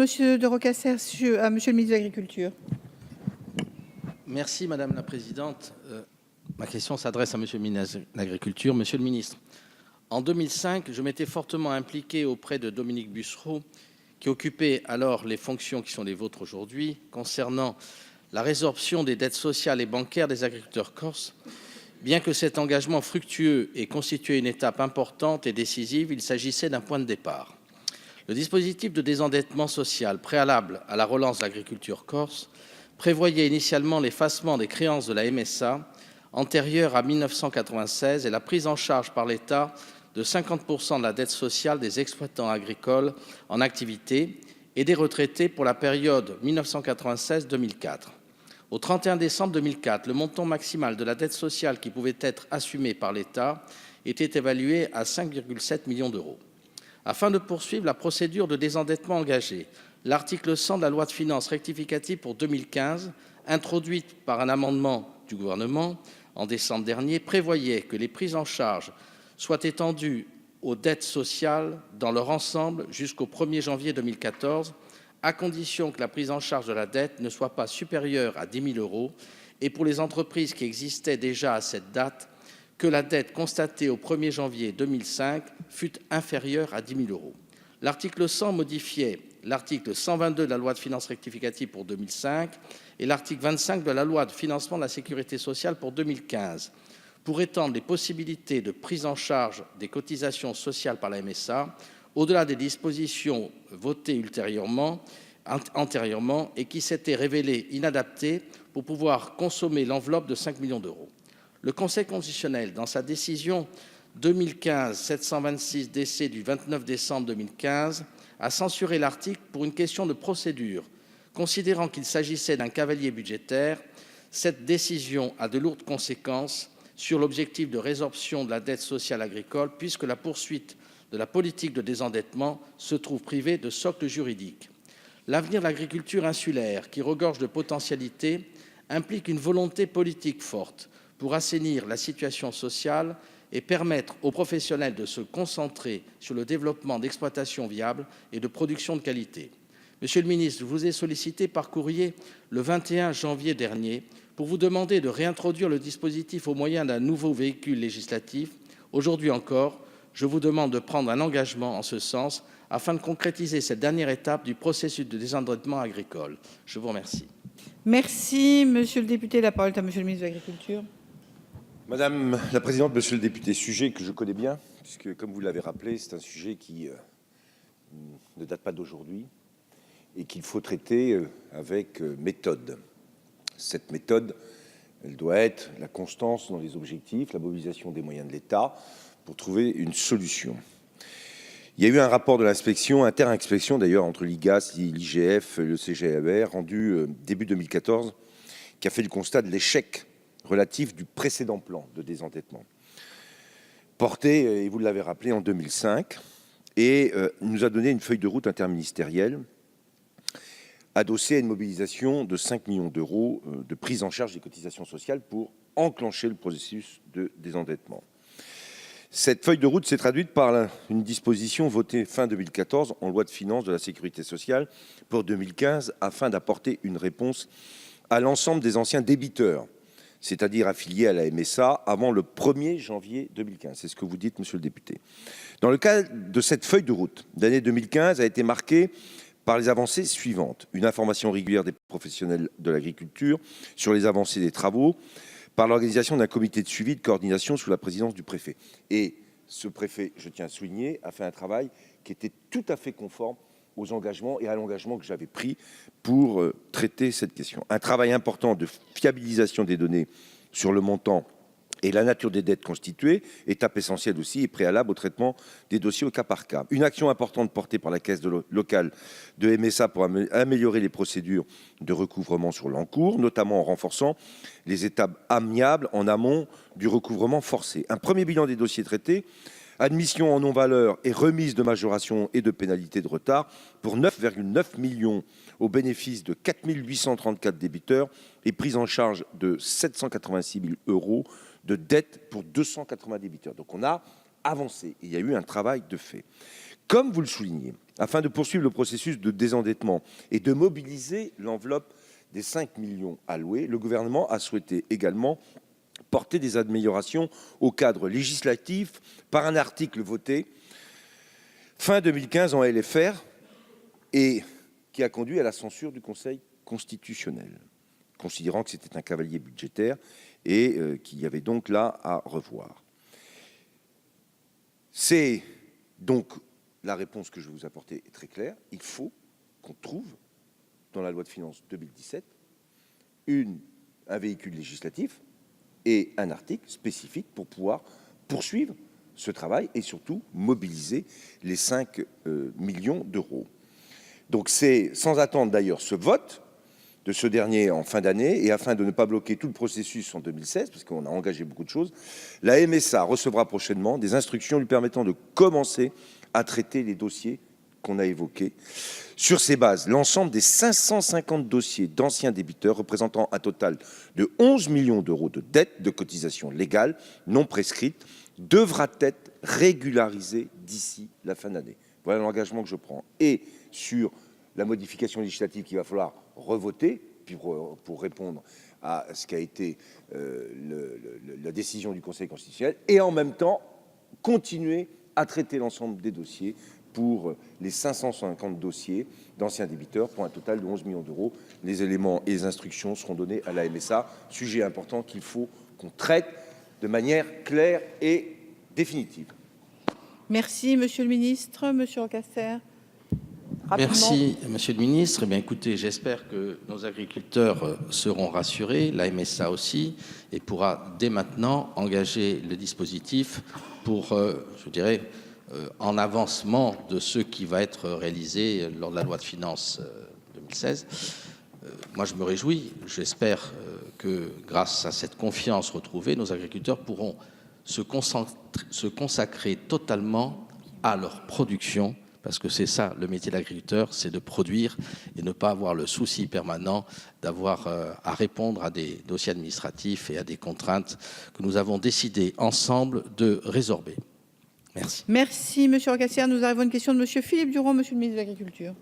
Monsieur de Rocasser, à Monsieur le ministre de l'Agriculture. Merci Madame la Présidente. Ma question s'adresse à Monsieur le ministre de l'Agriculture. Monsieur le ministre, en 2005, je m'étais fortement impliqué auprès de Dominique Bussereau, qui occupait alors les fonctions qui sont les vôtres aujourd'hui, concernant la résorption des dettes sociales et bancaires des agriculteurs corses. Bien que cet engagement fructueux ait constitué une étape importante et décisive, il s'agissait d'un point de départ. Le dispositif de désendettement social préalable à la relance de l'agriculture corse prévoyait initialement l'effacement des créances de la MSA antérieures à 1996 et la prise en charge par l'État de 50% de la dette sociale des exploitants agricoles en activité et des retraités pour la période 1996-2004. Au 31 décembre 2004, le montant maximal de la dette sociale qui pouvait être assumée par l'État était évalué à 5,7 millions d'euros. Afin de poursuivre la procédure de désendettement engagée, l'article 100 de la loi de finances rectificative pour 2015, introduite par un amendement du gouvernement en décembre dernier, prévoyait que les prises en charge soient étendues aux dettes sociales dans leur ensemble jusqu'au 1er janvier 2014, à condition que la prise en charge de la dette ne soit pas supérieure à 10 000 euros et pour les entreprises qui existaient déjà à cette date, que la dette constatée au 1er janvier 2005 fut inférieure à 10 000 euros. L'article 100 modifiait l'article 122 de la loi de finances rectificative pour 2005 et l'article 25 de la loi de financement de la sécurité sociale pour 2015 pour étendre les possibilités de prise en charge des cotisations sociales par la MSA au-delà des dispositions votées antérieurement et qui s'étaient révélées inadaptées pour pouvoir consommer l'enveloppe de 5 millions d'euros. Le Conseil constitutionnel, dans sa décision 2015-726 DC du 29 décembre 2015, a censuré l'article pour une question de procédure, considérant qu'il s'agissait d'un cavalier budgétaire. Cette décision a de lourdes conséquences sur l'objectif de résorption de la dette sociale agricole, puisque la poursuite de la politique de désendettement se trouve privée de socle juridique. L'avenir de l'agriculture insulaire, qui regorge de potentialités, implique une volonté politique forte pour assainir la situation sociale et permettre aux professionnels de se concentrer sur le développement d'exploitations viables et de production de qualité. Monsieur le ministre, je vous ai sollicité par courrier le 21 janvier dernier pour vous demander de réintroduire le dispositif au moyen d'un nouveau véhicule législatif. Aujourd'hui encore, je vous demande de prendre un engagement en ce sens afin de concrétiser cette dernière étape du processus de désendettement agricole. Je vous remercie. Merci, monsieur le député. La parole est à monsieur le ministre de l'Agriculture. Madame la présidente, monsieur le député, sujet que je connais bien, puisque comme vous l'avez rappelé, c'est un sujet qui ne date pas d'aujourd'hui et qu'il faut traiter avec méthode. Cette méthode, elle doit être la constance dans les objectifs, la mobilisation des moyens de l'État pour trouver une solution. Il y a eu un rapport de l'inspection, inter-inspection d'ailleurs, entre l'IGAS, l'IGF et le CGABR, rendu début 2014, qui a fait le constat de l'échec relatif du précédent plan de désendettement, porté, et vous l'avez rappelé, en 2005, et nous a donné une feuille de route interministérielle adossée à une mobilisation de 5 millions d'euros de prise en charge des cotisations sociales pour enclencher le processus de désendettement. Cette feuille de route s'est traduite par une disposition votée fin 2014 en loi de finances de la sécurité sociale pour 2015 afin d'apporter une réponse à l'ensemble des anciens débiteurs, c'est-à-dire affiliés à la MSA avant le 1er janvier 2015. C'est ce que vous dites, monsieur le député. Dans le cadre de cette feuille de route, l'année 2015 a été marquée par les avancées suivantes. Une information régulière des professionnels de l'agriculture sur les avancées des travaux, par l'organisation d'un comité de suivi de coordination sous la présidence du préfet. Et ce préfet, je tiens à souligner, a fait un travail qui était tout à fait conforme aux engagements et à l'engagement que j'avais pris pour traiter cette question. Un travail important de fiabilisation des données sur le montant et la nature des dettes constituées, étape essentielle aussi et préalable au traitement des dossiers au cas par cas. Une action importante portée par la caisse locale de MSA pour améliorer les procédures de recouvrement sur l'encours, notamment en renforçant les étapes amiables en amont du recouvrement forcé. Un premier bilan des dossiers traités, admission en non-valeur et remise de majoration et de pénalités de retard pour 9,9 millions au bénéfice de 4 834 débiteurs et prise en charge de 786 000 euros de dettes pour 280 débiteurs. Donc on a avancé, il y a eu un travail de fait. Comme vous le soulignez, afin de poursuivre le processus de désendettement et de mobiliser l'enveloppe des 5 millions alloués, le gouvernement a souhaité également porter des améliorations au cadre législatif par un article voté fin 2015 en LFR et qui a conduit à la censure du Conseil constitutionnel, considérant que c'était un cavalier budgétaire et qu'il y avait donc là à revoir. C'est donc la réponse que je vais vous apporter est très claire. Il faut qu'on trouve dans la loi de finances 2017 un véhicule législatif et un article spécifique pour pouvoir poursuivre ce travail et surtout mobiliser les 5 millions d'euros. Donc c'est sans attendre d'ailleurs ce vote de ce dernier en fin d'année et afin de ne pas bloquer tout le processus en 2016, parce qu'on a engagé beaucoup de choses, la MSA recevra prochainement des instructions lui permettant de commencer à traiter les dossiers qu'on a évoqués. Sur ces bases, l'ensemble des 550 dossiers d'anciens débiteurs représentant un total de 11 millions d'euros de dettes de cotisations légales non prescrites devra être régularisé d'ici la fin d'année. Voilà l'engagement que je prends. Et sur la modification législative qu'il va falloir revoter, puis pour répondre à ce qu'a été la décision du Conseil constitutionnel, et en même temps continuer à traiter l'ensemble des dossiers pour les 550 dossiers d'anciens débiteurs pour un total de 11 millions d'euros. Les éléments et les instructions seront donnés à la MSA, sujet important qu'il faut qu'on traite de manière claire et définitive. Merci, Monsieur le Ministre. Monsieur Rocasser. Merci, Monsieur le Ministre. Eh bien, écoutez, j'espère que nos agriculteurs seront rassurés, la MSA aussi, et pourra dès maintenant engager le dispositif pour, je dirais, en avancement de ce qui va être réalisé lors de la loi de finances 2016. Moi, je me réjouis. J'espère que grâce à cette confiance retrouvée, nos agriculteurs pourront se consacrer totalement à leur production, parce que c'est ça, le métier d'agriculteur, c'est de produire et ne pas avoir le souci permanent d'avoir à répondre à des dossiers administratifs et à des contraintes que nous avons décidé ensemble de résorber. Merci. Merci, Monsieur Rocasser. Nous arrivons à une question de Monsieur Philippe Duron, Monsieur le Ministre de l'Agriculture.